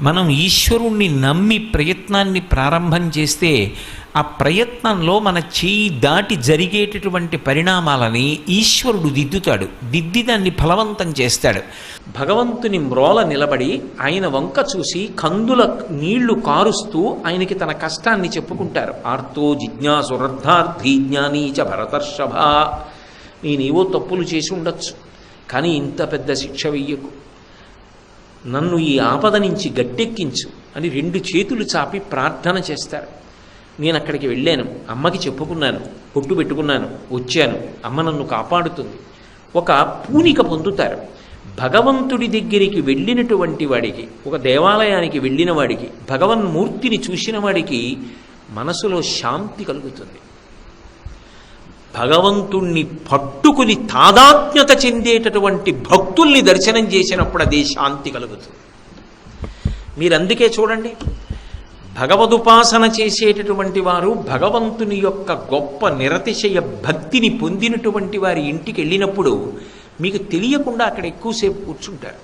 మనం ఈశ్వరుణ్ణి నమ్మి ప్రయత్నాన్ని ప్రారంభం చేస్తే ఆ ప్రయత్నంలో మన చేయి దాటి జరిగేటటువంటి పరిణామాలని ఈశ్వరుడు దిద్దుతాడు, దిద్ది దాన్ని ఫలవంతం చేస్తాడు. భగవంతుని మ్రోల నిలబడి ఆయన వంక చూసి కందుల నీళ్లు కారుస్తూ ఆయనకి తన కష్టాన్ని చెప్పుకుంటారు. ఆర్తో జిజ్ఞాసురర్థార్థీ జ్ఞానీ చ భరతర్షభ, నేనేవో తప్పులు చేసి ఉండొచ్చు, కానీ ఇంత పెద్ద శిక్ష వెయ్యకు, నన్ను ఈ ఆపద నుంచి గట్టెక్కించు అని రెండు చేతులు చాపి ప్రార్థన చేస్తారు. నేను అక్కడికి వెళ్ళాను, అమ్మకి చెప్పుకున్నాను, పొట్టు పెట్టుకున్నాను, వచ్చాను, అమ్మ నన్ను కాపాడుతుంది, ఒక పూనిక పొందుతారు. భగవంతుడి దగ్గరికి వెళ్ళినటువంటి వాడికి, ఒక దేవాలయానికి వెళ్ళిన వాడికి, భగవన్మూర్తిని చూసిన వాడికి మనసులో శాంతి కలుగుతుంది. భగవంతుణ్ణి పట్టుకుని తాదాత్మ్యత చెందేటటువంటి భక్తుల్ని దర్శనం చేసినప్పుడు అదే శాంతి కలుగుతుంది. మీరు అందుకే చూడండి, భగవదుపాసన చేసేటటువంటి వారు భగవంతుని యొక్క గొప్ప నిరతిశయ భక్తిని పొందినటువంటి వారి ఇంటికి వెళ్ళినప్పుడు మీకు తెలియకుండా అక్కడ ఎక్కువసేపు కూర్చుంటారు.